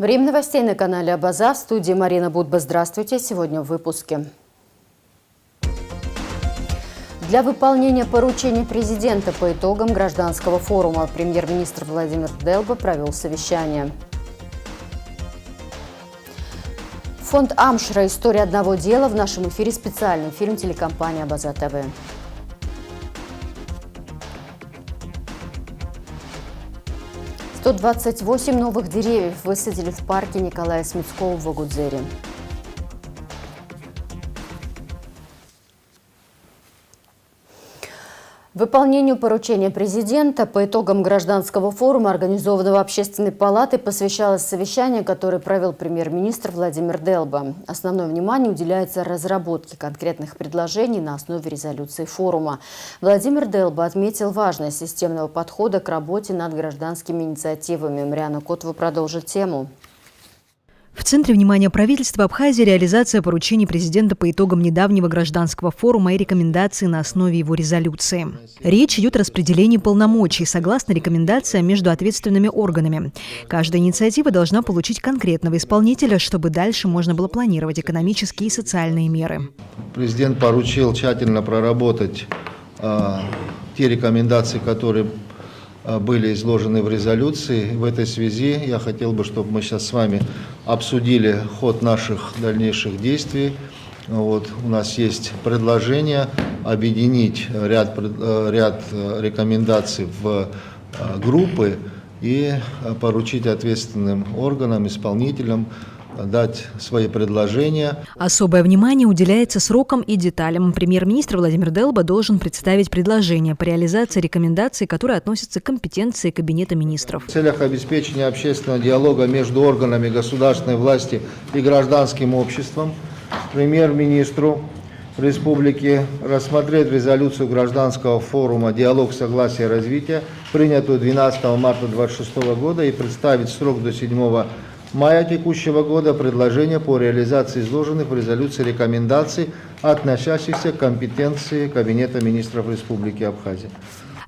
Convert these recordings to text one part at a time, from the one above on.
Время новостей на канале Абаза. В студии Марина Будба. Здравствуйте. Сегодня в выпуске. Для выполнения поручений президента по итогам гражданского форума премьер-министр Владимир Делба провел совещание. Фонд Амшра. История одного дела. В нашем эфире специальный фильм телекомпании Абаза ТВ. – 128 новых деревьев высадили в парке Николая Смицкого в Огудзере. Выполнению поручения президента по итогам гражданского форума, организованного Общественной палатой, посвящалось совещание, которое провел премьер-министр Владимир Делба. Основное внимание уделяется разработке конкретных предложений на основе резолюции форума. Владимир Делба отметил важность системного подхода к работе над гражданскими инициативами. Мариана Котова продолжит тему. В центре внимания правительства Абхазии реализация поручений президента по итогам недавнего гражданского форума и рекомендаций на основе его резолюции. Речь идет о распределении полномочий согласно рекомендациям между ответственными органами. Каждая инициатива должна получить конкретного исполнителя, чтобы дальше можно было планировать экономические и социальные меры. Президент поручил тщательно проработать те рекомендации, которые были изложены в резолюции. В этой связи я хотел бы, чтобы мы сейчас с вами обсудили ход наших дальнейших действий. У нас есть предложение объединить ряд рекомендаций в группы и поручить ответственным органам, исполнителям дать свои предложения. Особое внимание уделяется срокам и деталям. Премьер-министр Владимир Делба должен представить предложение по реализации рекомендаций, которые относятся к компетенции Кабинета министров. В целях обеспечения общественного диалога между органами государственной власти и гражданским обществом премьер-министру республики рассмотреть резолюцию гражданского форума «Диалог, согласие, развитие», принятую 12 марта 2026 года, и представить в срок до 7 мая текущего года предложения по реализации изложенных в резолюции рекомендаций, относящихся к компетенции Кабинета министров Республики Абхазия.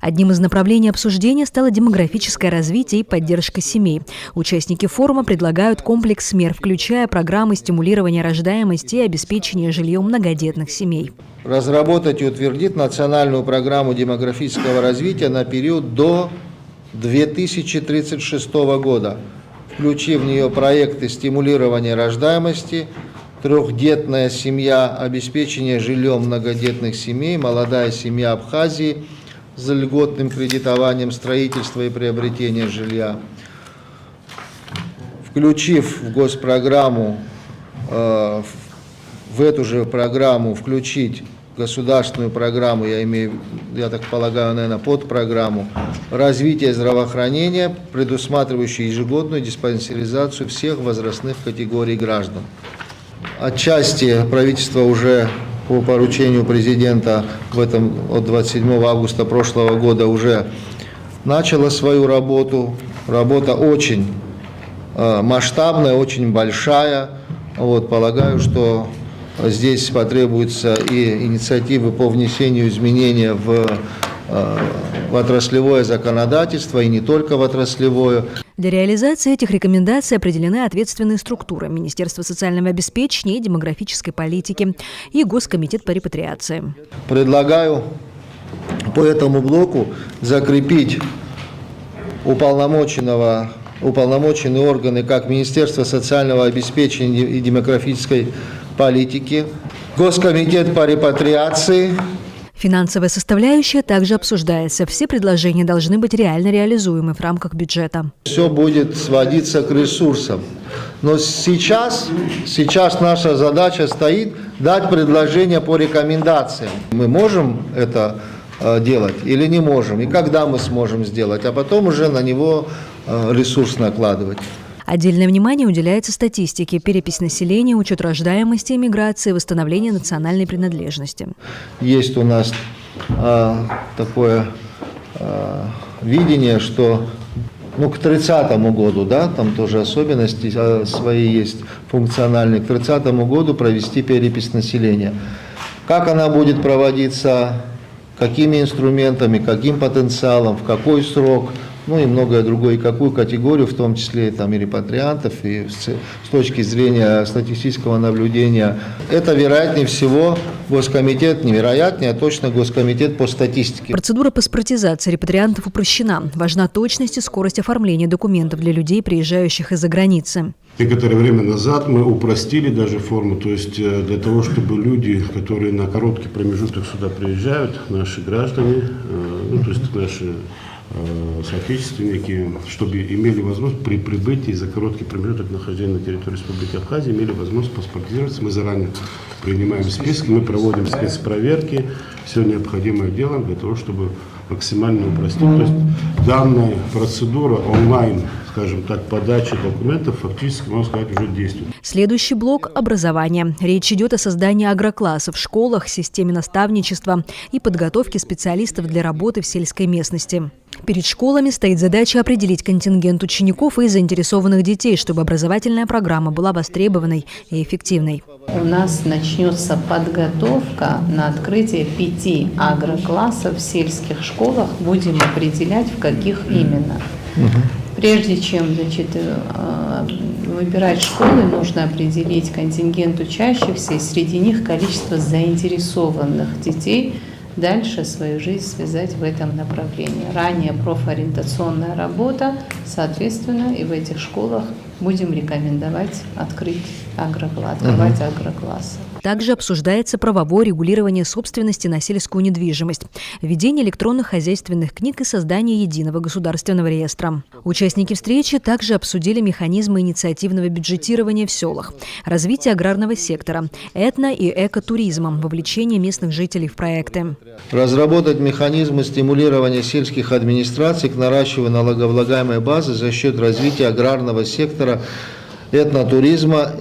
Одним из направлений обсуждения стало демографическое развитие и поддержка семей. Участники форума предлагают комплекс мер, включая программы стимулирования рождаемости и обеспечения жильем многодетных семей. Разработать и утвердить национальную программу демографического развития на период до 2036 года, включив в нее проекты стимулирования рождаемости, трехдетная семья, обеспечение жильем многодетных семей, молодая семья Абхазии с льготным кредитованием строительства и приобретения жилья. Включив в госпрограмму, в эту же программу включить государственную программу, я так полагаю, наверное, подпрограмму развития здравоохранения, предусматривающую ежегодную диспансеризацию всех возрастных категорий граждан. Отчасти правительство уже по поручению президента от 27 августа прошлого года уже начало свою работу. Работа очень масштабная, очень большая. Полагаю, что здесь потребуются и инициативы по внесению изменений в отраслевое законодательство, и не только в отраслевое. Для реализации этих рекомендаций определены ответственные структуры: Министерство социального обеспечения и демографической политики и Госкомитет по репатриации. Предлагаю по этому блоку закрепить уполномоченные органы как Министерство социального обеспечения и демографической политики, Госкомитет по репатриации. Финансовая составляющая также обсуждается. Все предложения должны быть реально реализуемы в рамках бюджета. Все будет сводиться к ресурсам. Но сейчас наша задача стоит дать предложение по рекомендациям. Мы можем это делать или не можем, и когда мы сможем сделать, а потом уже на него ресурс накладывать. Отдельное внимание уделяется статистике: перепись населения, учет рождаемости, миграции, восстановление национальной принадлежности. Есть у нас такое видение, что к 30 году, там тоже особенности свои есть функциональные, к 30 году провести перепись населения. Как она будет проводиться, какими инструментами, каким потенциалом, в какой срок, ну и многое другое, и какую категорию, в том числе там, и репатриантов, и с точки зрения статистического наблюдения. Это, вероятнее всего, Госкомитет, невероятнее, а точно Госкомитет по статистике. Процедура паспортизации репатриантов упрощена. Важна точность и скорость оформления документов для людей, приезжающих из-за границы. Некоторое время назад мы упростили даже форму, то есть для того, чтобы люди, которые на короткий промежуток сюда приезжают, наши граждане, ну, то есть наши соотечественники, чтобы имели возможность при прибытии за короткий промежуток нахождения на территории Республики Абхазия, имели возможность паспортизироваться. Мы заранее принимаем списки, мы проводим спецпроверки, все необходимое делаем для того, чтобы максимально упростить. То есть данная процедура онлайн, скажем так, подачи документов фактически, можно сказать, уже действует. Следующий блок – образование. Речь идет о создании агроклассов в школах, системе наставничества и подготовке специалистов для работы в сельской местности. Перед школами стоит задача определить контингент учеников и заинтересованных детей, чтобы образовательная программа была востребованной и эффективной. У нас начнется подготовка на открытие 5 агроклассов в сельских школах. Будем определять, в каких именно. Прежде чем, выбирать школы, нужно определить контингент учащихся и среди них количество заинтересованных детей дальше свою жизнь связать в этом направлении. Ранее профориентационная работа, соответственно, и в этих школах будем рекомендовать открывать агроклассы. Также обсуждается правовое регулирование собственности на сельскую недвижимость, введение электронных хозяйственных книг и создание единого государственного реестра. Участники встречи также обсудили механизмы инициативного бюджетирования в селах, развитие аграрного сектора, этно- и экотуризма, вовлечение местных жителей в проекты. Разработать механизмы стимулирования сельских администраций к наращиванию налогооблагаемой базы за счет развития аграрного сектора, этнотуризма,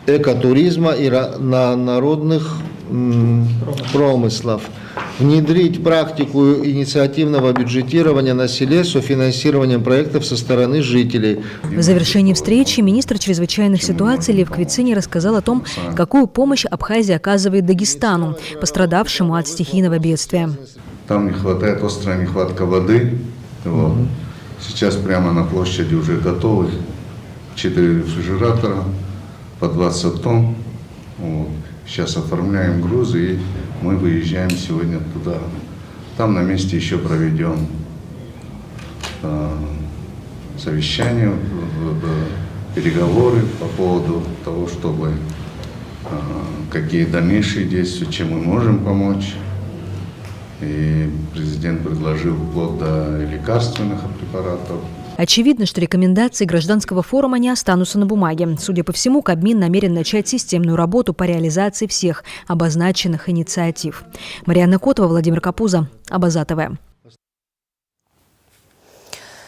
экотуризма и народных промыслов. Внедрить практику инициативного бюджетирования на селе с софинансированием проектов со стороны жителей. В завершении встречи министр чрезвычайных ситуаций Лев Квицини рассказал о том, какую помощь Абхазия оказывает Дагестану, пострадавшему от стихийного бедствия. Там не хватает, острая нехватка воды. Вот. Сейчас прямо на площади уже готовы 4 рефрижератора по 20 тонн. Вот. Сейчас оформляем грузы и мы выезжаем сегодня туда. Там на месте еще проведем совещание, переговоры по поводу того, чтобы какие дальнейшие действия, чем мы можем помочь. И президент предложил вплоть до лекарственных препаратов. Очевидно, что рекомендации гражданского форума не останутся на бумаге. Судя по всему, Кабмин намерен начать системную работу по реализации всех обозначенных инициатив. Марьяна Котова, Владимир Капуза, Абаза ТВ.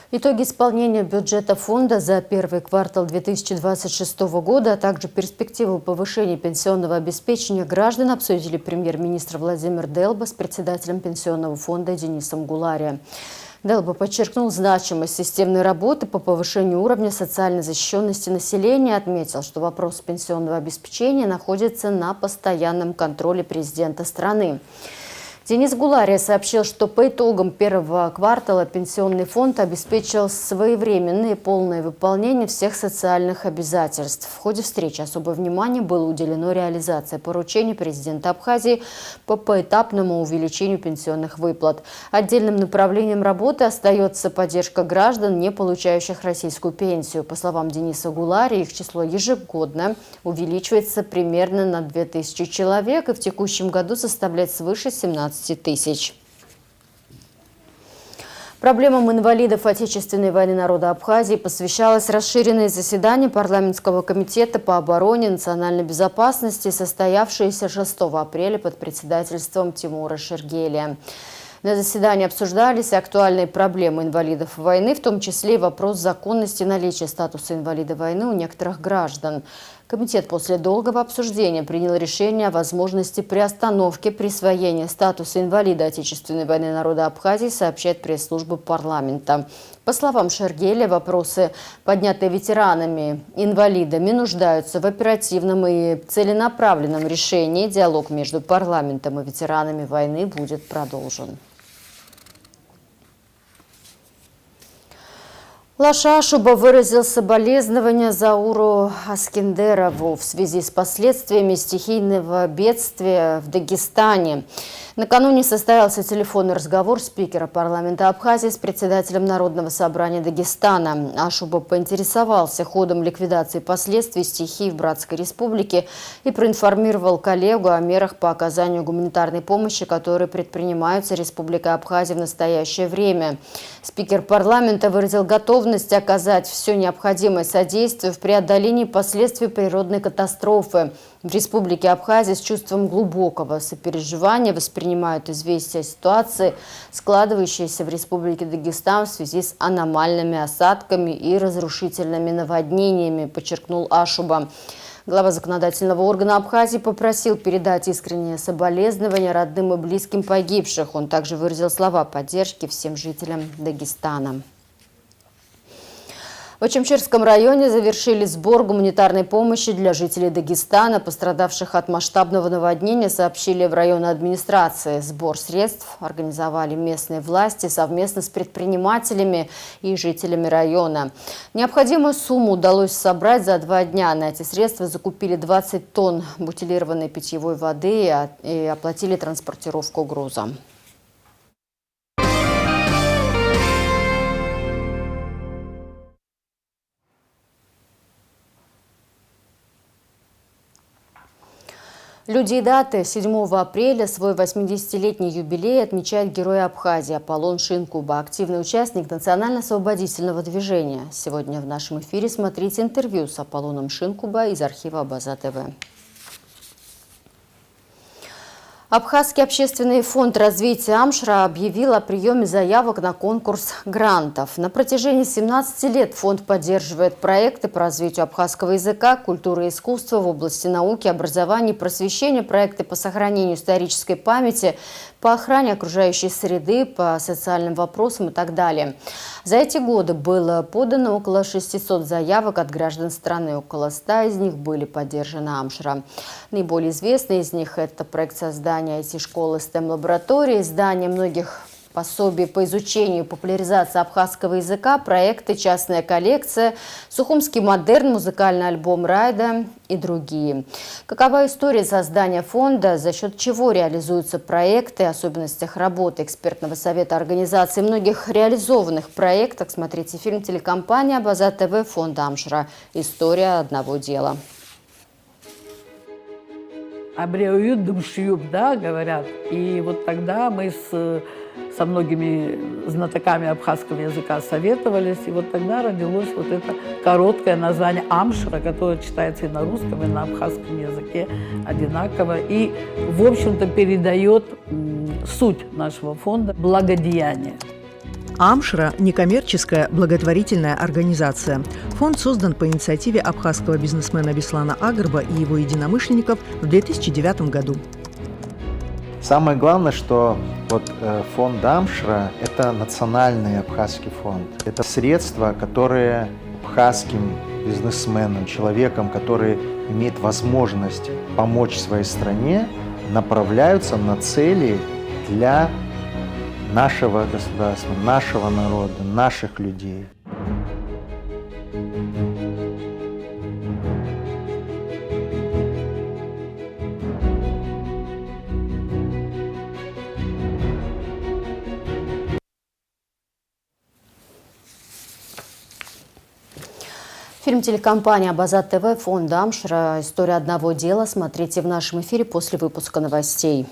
Итоги исполнения бюджета фонда за первый квартал 2026 года, а также перспективы повышения пенсионного обеспечения граждан обсудили премьер-министр Владимир Делба с председателем пенсионного фонда Денисом Гулари. Делба подчеркнул значимость системной работы по повышению уровня социальной защищенности населения, отметил, что вопрос пенсионного обеспечения находится на постоянном контроле президента страны. Денис Гулари сообщил, что по итогам первого квартала пенсионный фонд обеспечил своевременное и полное выполнение всех социальных обязательств. В ходе встречи особое внимание было уделено реализации поручений президента Абхазии по поэтапному увеличению пенсионных выплат. Отдельным направлением работы остается поддержка граждан, не получающих российскую пенсию. По словам Дениса Гулари, их число ежегодно увеличивается примерно на 2000 человек и в текущем году составляет свыше 17 тысяч. Проблемам инвалидов Отечественной войны народа Абхазии посвящалось расширенное заседание парламентского комитета по обороне и национальной безопасности, состоявшееся 6 апреля под председательством Тимура Шергелия. На заседании обсуждались актуальные проблемы инвалидов войны, в том числе и вопрос законности наличия статуса инвалида войны у некоторых граждан. Комитет после долгого обсуждения принял решение о возможности приостановки присвоения статуса инвалида Отечественной войны народа Абхазии, сообщает пресс-служба парламента. По словам Шергеля, вопросы, поднятые ветеранами, инвалидами, нуждаются в оперативном и целенаправленном решении. Диалог между парламентом и ветеранами войны будет продолжен. Лаша Ашуба выразил соболезнования Зауру Аскендерову в связи с последствиями стихийного бедствия в Дагестане. Накануне состоялся телефонный разговор спикера парламента Абхазии с председателем Народного собрания Дагестана. Ашуба поинтересовался ходом ликвидации последствий стихии в Братской Республике и проинформировал коллегу о мерах по оказанию гуманитарной помощи, которые предпринимаются Республикой Абхазия в настоящее время. Спикер парламента выразил готовность оказать все необходимое содействие в преодолении последствий природной катастрофы. В Республике Абхазия с чувством глубокого сопереживания воспринимают известия о ситуации, складывающейся в Республике Дагестан в связи с аномальными осадками и разрушительными наводнениями, подчеркнул Ашуба. Глава законодательного органа Абхазии попросил передать искренние соболезнования родным и близким погибших. Он также выразил слова поддержки всем жителям Дагестана. В Очамчирском районе завершили сбор гуманитарной помощи для жителей Дагестана, пострадавших от масштабного наводнения, сообщили в районной администрации. Сбор средств организовали местные власти совместно с предпринимателями и жителями района. Необходимую сумму удалось собрать за 2 дня. На эти средства закупили 20 тонн бутилированной питьевой воды и оплатили транспортировку груза. Люди и даты. 7 апреля свой 80-летний юбилей отмечает герой Абхазии Аполлон Шинкуба, активный участник национально-освободительного движения. Сегодня в нашем эфире смотрите интервью с Аполлоном Шинкуба из архива Абаза ТВ. Абхазский общественный фонд развития Амшра объявил о приеме заявок на конкурс грантов. На протяжении 17 лет фонд поддерживает проекты по развитию абхазского языка, культуры и искусства в области науки, образования и просвещения, проекты по сохранению исторической памяти, по охране окружающей среды, по социальным вопросам и так далее. За эти годы было подано около 600 заявок от граждан страны. Около 100 из них были поддержаны Амшра. Наиболее известный из них – это проект создания IT-школы STEM-лаборатории, издание многих пособий по изучению и популяризации абхазского языка, проекты «Частная коллекция», «Сухумский модерн», музыкальный альбом «Райда» и другие. Какова история создания фонда, за счет чего реализуются проекты, особенностях работы экспертного совета организации многих реализованных проектов, смотрите фильм телекомпании Абаза ТВ фонда Амшра «История одного дела». Обреют дымшьюб, да, говорят. И вот тогда мы со многими знатоками абхазского языка советовались, и вот тогда родилось вот это короткое название Амшра, которое читается и на русском, и на абхазском языке одинаково, и, в общем-то, передает суть нашего фонда «Благодеяние». Амшра – некоммерческая благотворительная организация. Фонд создан по инициативе абхазского бизнесмена Беслана Агрба и его единомышленников в 2009 году. Самое главное, что фонд Амшра – это национальный абхазский фонд. Это средства, которые абхазским бизнесменам, человекам, который имеет возможность помочь своей стране, направляются на цели для нашего государства, нашего народа, наших людей. Фильм телекомпании Абаза ТВ фонда Амшра «История одного дела» смотрите в нашем эфире после выпуска новостей.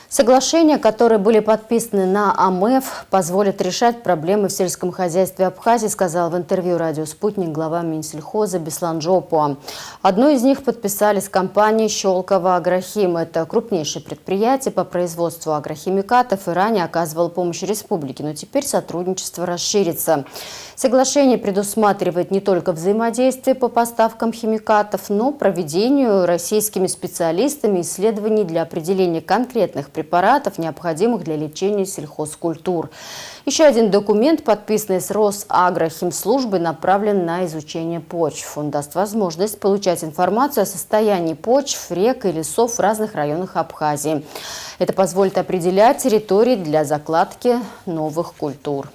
Соглашения, которые были подписаны на АМЭФ, позволят решать проблемы в сельском хозяйстве Абхазии, сказал в интервью радио «Спутник» глава Минсельхоза Беслан Джопуа. Одно из них подписали с компанией «Щелково Агрохим». Это крупнейшее предприятие по производству агрохимикатов и ранее оказывало помощь республике, но теперь сотрудничество расширится. Соглашение предусматривает не только взаимодействие по поставкам химикатов, но и проведению российскими специалистами исследований для определения конкретных препаратов, необходимых для лечения сельхозкультур. Еще один документ, подписанный с Росагрохимслужбой, направлен на изучение почв. Он даст возможность получать информацию о состоянии почв, рек и лесов в разных районах Абхазии. Это позволит определять территории для закладки новых культур.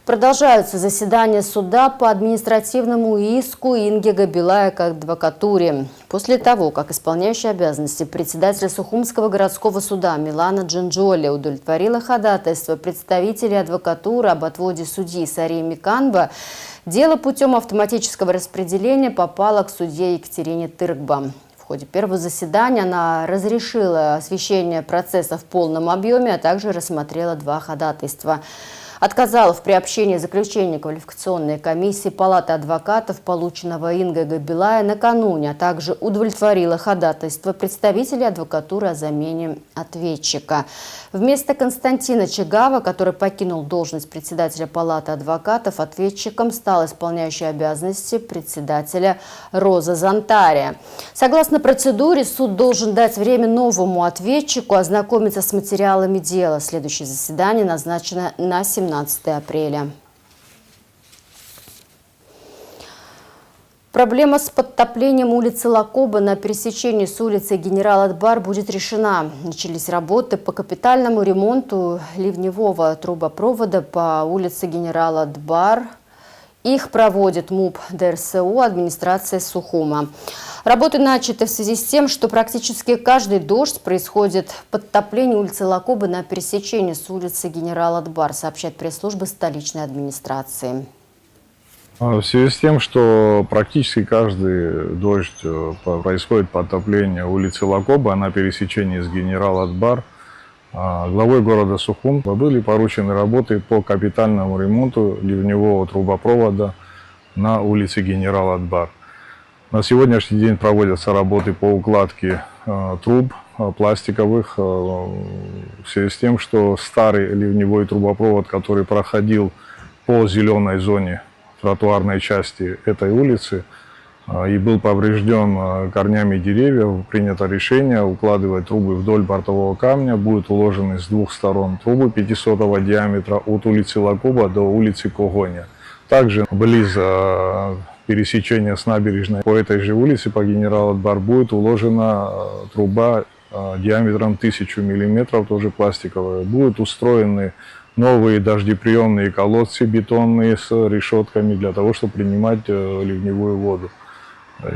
Продолжаются заседания суда по административному иску Инги Габилая к адвокатуре. После того, как исполняющая обязанности председателя Сухумского городского суда Милана Джинджоли удовлетворила ходатайство представителей адвокатуры об отводе судьи Сарии Миканба, дело путем автоматического распределения попало к судье Екатерине Тыркба. В ходе первого заседания она разрешила освещение процесса в полном объеме, а также рассмотрела 2 ходатайства. Отказала в приобщении заключения квалификационной комиссии Палаты адвокатов, полученного Ингой Габилая накануне, а также удовлетворила ходатайство представителей адвокатуры о замене ответчика. Вместо Константина Чигава, который покинул должность председателя Палаты адвокатов, ответчиком стал исполняющий обязанности председателя Роза Зонтария. Согласно процедуре, суд должен дать время новому ответчику ознакомиться с материалами дела. Следующее заседание назначено на 17 апреля. Проблема с подтоплением улицы Лакоба на пересечении с улицей Генерал-Атбар будет решена. Начались работы по капитальному ремонту ливневого трубопровода по улице Генерал-Атбар. Их проводит МУП ДРСУ администрация Сухума. Работы начаты в связи с тем, что практически каждый дождь происходит подтопление улицы Лакоба на пересечении с улицей Генерал-Атбар, сообщает пресс-служба столичной администрации. В связи с тем, что практически каждый дождь происходит подтопление улицы Лакоба на пересечении с Генерал-Атбар, главой города Сухум были поручены работы по капитальному ремонту ливневого трубопровода на улице Генерал-Атбар. На сегодняшний день проводятся работы по укладке труб пластиковых в связи с тем, что старый ливневой трубопровод, который проходил по зеленой зоне тротуарной части этой улицы и был поврежден корнями деревьев, принято решение укладывать трубы вдоль бортового камня. Будут уложены с 2 сторон трубы 500-го диаметра от улицы Лакоба до улицы Когоня. Также близ пересечения с набережной по этой же улице, по Генерал-Атбар, будет уложена труба диаметром 1000 мм, тоже пластиковая. Будут устроены новые дождеприемные колодцы бетонные с решетками для того, чтобы принимать ливневую воду.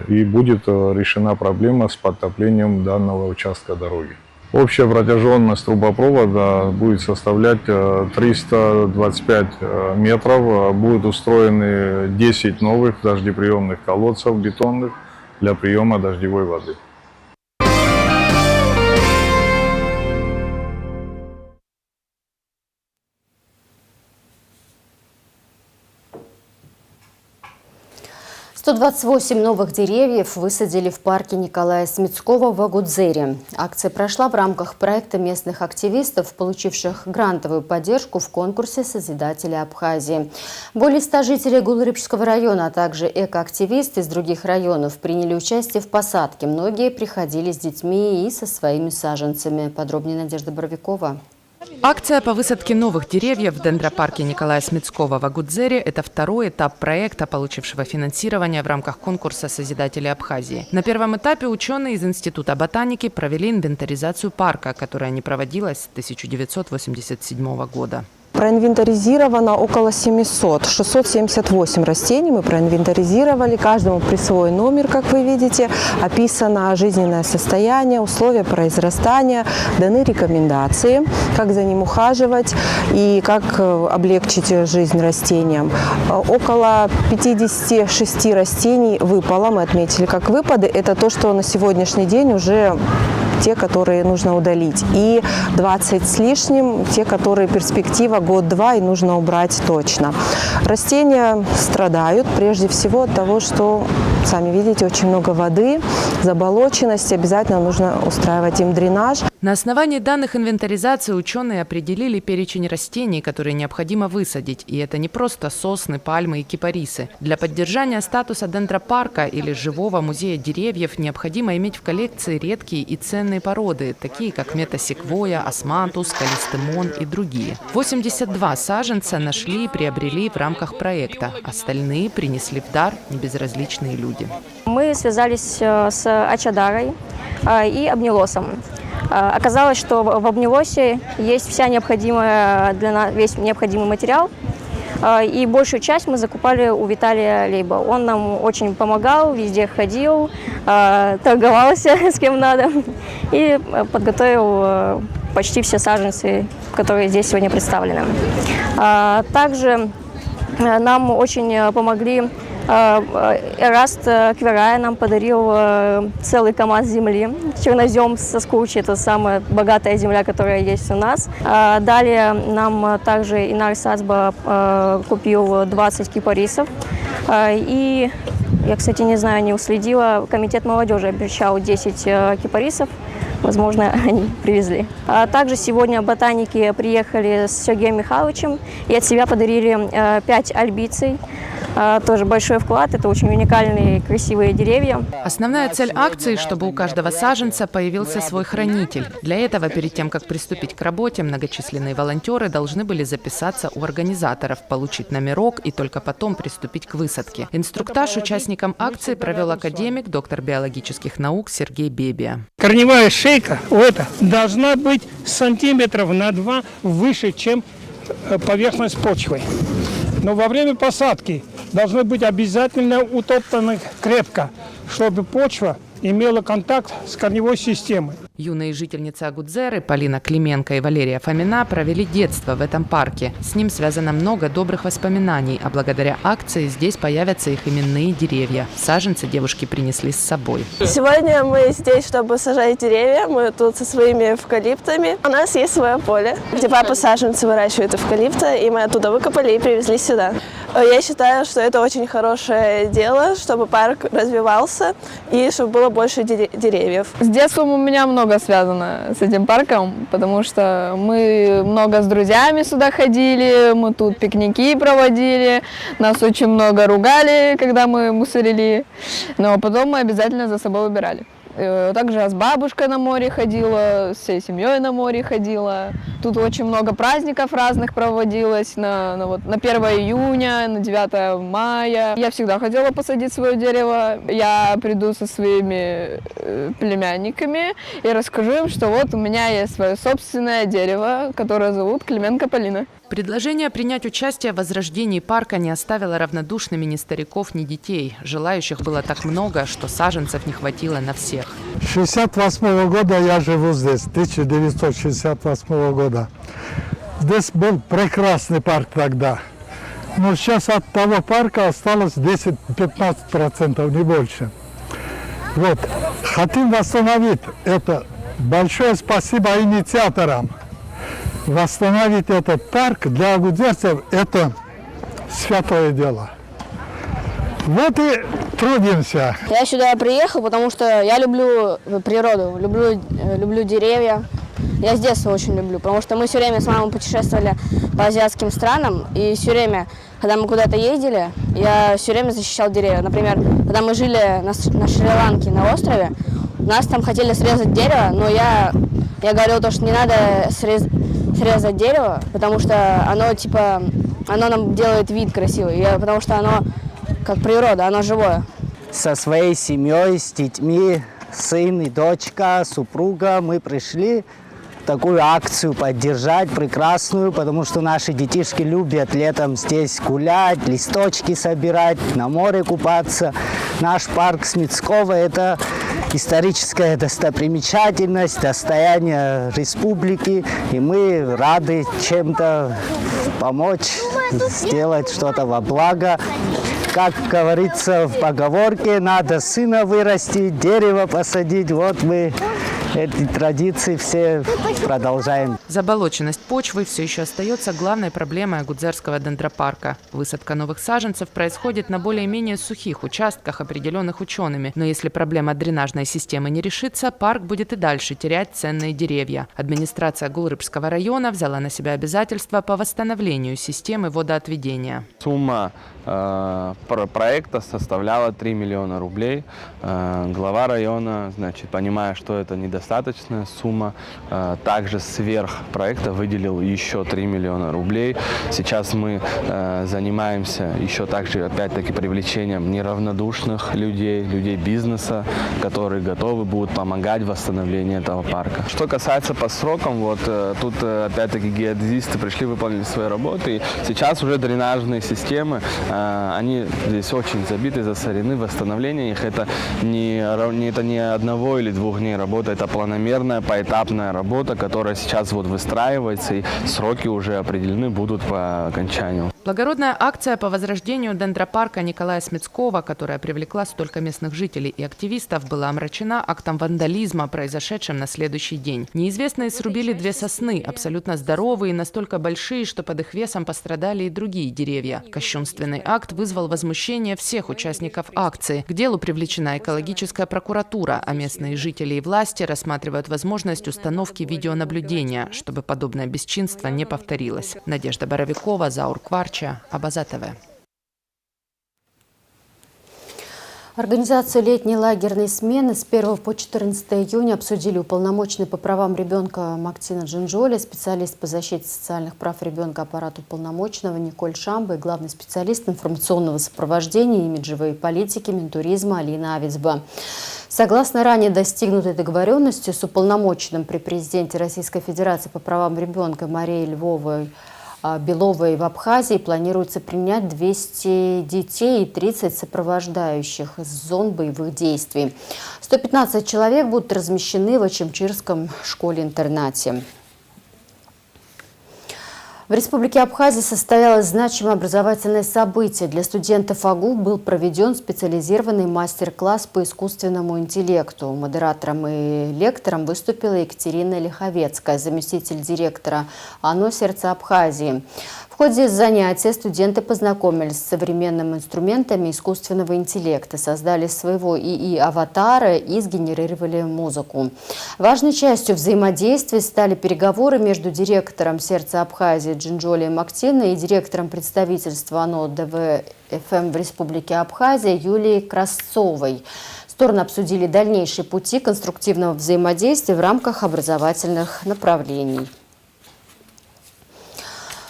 И будет решена проблема с подтоплением данного участка дороги. Общая протяженность трубопровода будет составлять 325 метров. Будут устроены 10 новых дождеприемных колодцев бетонных для приема дождевой воды. «128 новых деревьев высадили в парке Николая Смицкого в Агудзере. Акция прошла в рамках проекта местных активистов, получивших грантовую поддержку в конкурсе «Созидатели Абхазии». Более 100 жителей Гулрипчского района, а также экоактивисты из других районов приняли участие в посадке. Многие приходили с детьми и со своими саженцами. Подробнее Надежда Боровикова. Акция по высадке новых деревьев в дендропарке Николая Смицкого в Агудзере – это второй этап проекта, получившего финансирование в рамках конкурса «Созидатели Абхазии». На первом этапе ученые из Института ботаники провели инвентаризацию парка, которая не проводилась с 1987 года. Проинвентаризировано около 700, 678 растений мы проинвентаризировали, каждому присвоен номер, как вы видите, описано жизненное состояние, условия произрастания, даны рекомендации, как за ним ухаживать и как облегчить жизнь растениям. Около 56 растений выпало, мы отметили как выпады, это то, что на сегодняшний день уже те, которые нужно удалить, и 20 с лишним, те, которые перспектива год-два и нужно убрать точно. Растения страдают прежде всего от того, что, сами видите, очень много воды, заболоченность, обязательно нужно устраивать им дренаж. На основании данных инвентаризации ученые определили перечень растений, которые необходимо высадить. И это не просто сосны, пальмы и кипарисы. Для поддержания статуса дендропарка или живого музея деревьев необходимо иметь в коллекции редкие и ценные породы, такие как метасеквоя, османтус, калистемон и другие. 82 саженца нашли и приобрели в рамках проекта. Остальные принесли в дар небезразличные люди. Мы связались с Ачадарой и Обнилосом. Оказалось, что в Обнилосе есть вся необходимая для нас, весь необходимый материал И большую часть мы закупали у Виталия Лейба. Он нам очень помогал, везде ходил, торговался с кем надо и подготовил почти все саженцы, которые здесь сегодня представлены. Также нам очень помогли. Эраст Кверая нам подарил целый КАМАЗ земли. Чернозем со Скучи – это самая богатая земля, которая есть у нас. Далее нам также Инар Сацба купил 20 кипарисов. И я, кстати, не знаю, не уследила, комитет молодежи обещал 10 кипарисов. Возможно, они привезли. Также сегодня ботаники приехали с Сергеем Михайловичем и от себя подарили 5 альбиций. Тоже большой вклад, это очень уникальные красивые деревья. Основная цель акции, чтобы у каждого саженца появился свой хранитель. Для этого, перед тем, как приступить к работе, многочисленные волонтеры должны были записаться у организаторов, получить номерок и только потом приступить к высадке. Инструктаж участникам акции провел академик, доктор биологических наук Сергей Бебия. Корневая шейка у этого должна быть сантиметров на 2 выше, чем поверхность почвы. Но во время посадки должны быть обязательно утоптаны крепко, чтобы почва имела контакт с корневой системой. Юные жительницы Агудзеры Полина Клименко и Валерия Фомина провели детство в этом парке. С ним связано много добрых воспоминаний, а благодаря акции здесь появятся их именные деревья. Саженцы девушки принесли с собой. Сегодня мы здесь, чтобы сажать деревья. Мы тут со своими эвкалиптами. У нас есть свое поле, где папа саженцы выращивает эвкалипта, и мы оттуда выкопали и привезли сюда. Я считаю, что это очень хорошее дело, чтобы парк развивался и чтобы было больше деревьев. С детством у меня много связано с этим парком, потому что мы много с друзьями сюда ходили, мы тут пикники проводили, нас очень много ругали, когда мы мусорили, но потом мы обязательно за собой убирали. Также я с бабушкой на море ходила, с всей семьей на море ходила. Тут очень много праздников разных проводилось на 1 июня, на 9 мая. Я всегда хотела посадить свое дерево. Я приду со своими племянниками и расскажу им, что вот у меня есть свое собственное дерево, которое зовут Клименко Полина. Предложение принять участие в возрождении парка не оставило равнодушными ни стариков, ни детей. Желающих было так много, что саженцев не хватило на всех. С 1968 года я живу здесь, 1968 года. Здесь был прекрасный парк тогда. Но сейчас от того парка осталось 10-15%, не больше. Вот, хотим восстановить это. Большое спасибо инициаторам. Восстановить этот парк для агудзерцев – это святое дело. Вот и трудимся. Я сюда приехал, потому что я люблю природу, люблю деревья. Я с детства очень люблю, потому что мы все время с мамой путешествовали по азиатским странам, и все время, когда мы куда-то ездили, я все время защищал деревья. Например, когда мы жили на Шри-Ланке, на острове, нас там хотели срезать дерево, но я говорил, что не надо срезать дерево, потому что оно нам делает вид красивый, потому что оно как природа, оно живое. Со своей семьей, с детьми, сын и дочка, супруга, мы пришли такую акцию поддержать, прекрасную, потому что наши детишки любят летом здесь гулять, листочки собирать, на море купаться. Наш парк Смитского – это историческая достопримечательность, достояние республики, и мы рады чем-то помочь, сделать что-то во благо. Как говорится в поговорке, надо сына вырастить, дерево посадить. Вот мы эти традиции все продолжаем. Заболоченность почвы все еще остается главной проблемой Агудзерского дендропарка. Высадка новых саженцев происходит на более-менее сухих участках, определенных учеными. Но если проблема дренажной системы не решится, парк будет и дальше терять ценные деревья. Администрация Гулрыбского района взяла на себя обязательства по восстановлению системы водоотведения. Сумма проекта составляла 3 миллиона рублей. Глава района, понимая, что это недостаточно, недостаточная сумма. Также сверх проекта выделил еще 3 миллиона рублей. Сейчас мы занимаемся еще также, опять-таки, привлечением неравнодушных людей, людей бизнеса, которые готовы будут помогать в восстановлении этого парка. Что касается по срокам, вот тут опять-таки геодезисты пришли, выполнили свои работы. И сейчас уже дренажные системы, они здесь очень забиты, засорены. Восстановление их это не одного или 2 дней работа, это планомерная, поэтапная работа, которая сейчас вот выстраивается, и сроки уже определены будут по окончанию. Благородная акция по возрождению дендропарка Николая Смецкого, которая привлекла столько местных жителей и активистов, была омрачена актом вандализма, произошедшим на следующий день. Неизвестные срубили 2 сосны, абсолютно здоровые, настолько большие, что под их весом пострадали и другие деревья. Кощунственный акт вызвал возмущение всех участников акции. К делу привлечена экологическая прокуратура, а местные жители и власти рассматривают возможность установки видеонаблюдения, чтобы подобное бесчинство не повторилось. Надежда Боровикова, Заур Кварча, Абаза ТВ. Организацию летней лагерной смены с 1 по 14 июня обсудили уполномоченный по правам ребенка Мактина Джинджоли, специалист по защите социальных прав ребенка аппарата уполномоченного Николь Шамба и главный специалист информационного сопровождения, имиджевой политики, Минтуризма Алина Авицба. Согласно ранее достигнутой договоренности с уполномоченным при президенте Российской Федерации по правам ребенка Марией Львовой Беловой в Абхазии планируется принять 200 детей и 30 сопровождающих из зон боевых действий. 115 человек будут размещены в Ачимчирском школе-интернате. В Республике Абхазия состоялось значимое образовательное событие. Для студентов АГУ был проведен специализированный мастер-класс по искусственному интеллекту. Модератором и лектором выступила Екатерина Лиховецкая, заместитель директора ОНО «Сердце Абхазии». В ходе занятия студенты познакомились с современными инструментами искусственного интеллекта, создали своего ИИ-аватара и сгенерировали музыку. Важной частью взаимодействия стали переговоры между директором «Сердца Абхазии» Джинджоли Мактиной и директором представительства ОНО ДВФМ в Республике Абхазия Юлией Красцовой. Стороны обсудили дальнейшие пути конструктивного взаимодействия в рамках образовательных направлений.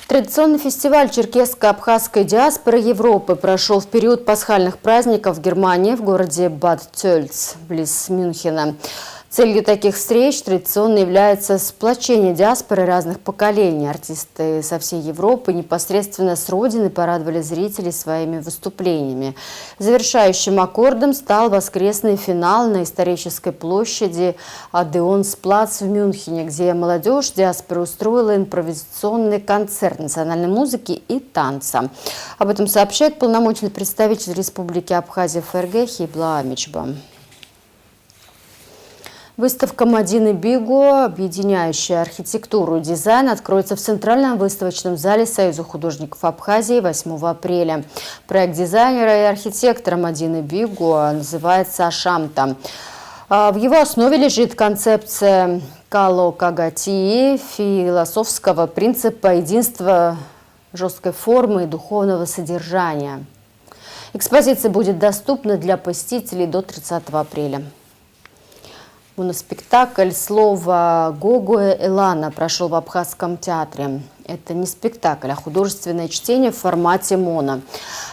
Традиционный фестиваль черкесско-абхазской диаспоры Европы прошел в период пасхальных праздников в Германии в городе Бад Цельц, близ Мюнхена. Целью таких встреч традиционно является сплочение диаспоры разных поколений. Артисты со всей Европы непосредственно с родины порадовали зрителей своими выступлениями. Завершающим аккордом стал воскресный финал на исторической площади Адеонсплац в Мюнхене, где молодежь диаспоры устроила импровизационный концерт национальной музыки и танца. Об этом сообщает полномочный представитель Республики Абхазия ФРГ Хибла Амичба. Выставка «Мадины Биго», объединяющая архитектуру и дизайн, откроется в Центральном выставочном зале Союза художников Абхазии 8 апреля. Проект дизайнера и архитектора Мадины Биго называется «Ашамта». В его основе лежит концепция Кало-Кагатии, философского принципа единства жесткой формы и духовного содержания. Экспозиция будет доступна для посетителей до 30 апреля. Моноспектакль «Слово Гогуэ Элана» прошел в Абхазском театре. Это не спектакль, а художественное чтение в формате моно.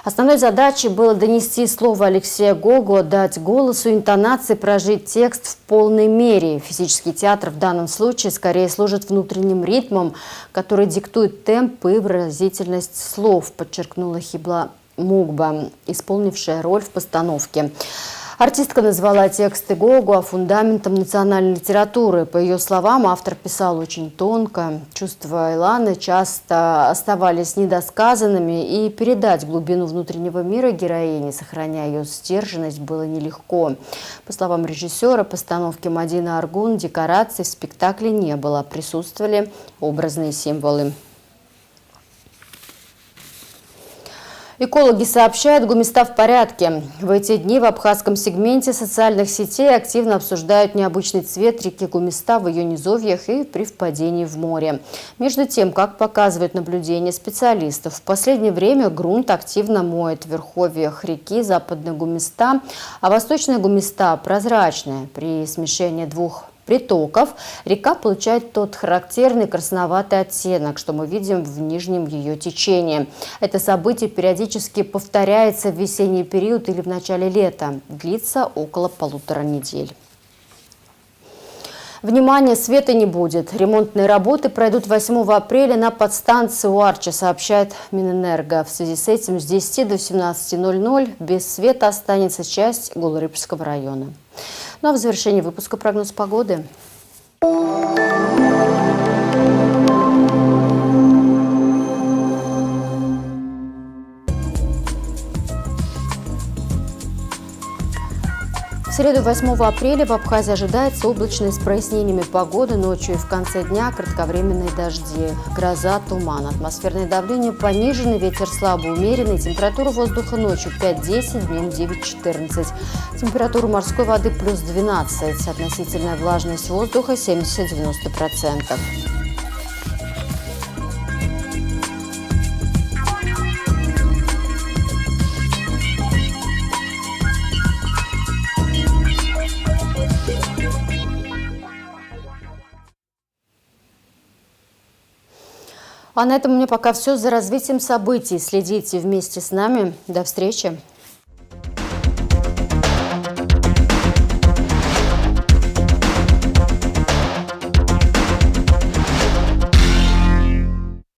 Основной задачей было донести слово Алексея Гогуа, дать голосу интонации, прожить текст в полной мере. Физический театр в данном случае скорее служит внутренним ритмом, который диктует темп и выразительность слов, подчеркнула Хибла Мукба, исполнившая роль в постановке. Артистка назвала тексты Гогуа фундаментом национальной литературы. По ее словам, автор писал очень тонко. Чувства Эланы часто оставались недосказанными, и передать глубину внутреннего мира героини, сохраняя ее сдержанность, было нелегко. По словам режиссера постановки Мадины Аргун, декораций в спектакле не было. Присутствовали образные символы. Экологи сообщают, гумиста в порядке. В эти дни в абхазском сегменте социальных сетей активно обсуждают необычный цвет реки Гумиста в ее низовьях и при впадении в море. Между тем, как показывают наблюдения специалистов, в последнее время грунт активно моет в верховьях реки Западная Гумиста, а Восточная Гумиста прозрачная. При смешении двух притоков река получает тот характерный красноватый оттенок, что мы видим в нижнем ее течении. Это событие периодически повторяется в весенний период или в начале лета, длится около 1,5 недели. Внимание, света не будет. Ремонтные работы пройдут 8 апреля на подстанции Уарча, сообщает Минэнерго. В связи с этим с 10 до 17:00 без света останется часть Гулрыбского района. Ну а в завершении выпуска прогноз погоды. В среду 8 апреля в Абхазии ожидается облачная с прояснениями погоды, ночью и в конце дня кратковременные дожди, гроза, туман. Атмосферное давление понижено, ветер слабо умеренный, температура воздуха ночью 5-10, днем 9-14. Температура морской воды плюс 12, относительная влажность воздуха 70-90%. А на этом у меня пока все. За развитием событий следите вместе с нами. До встречи.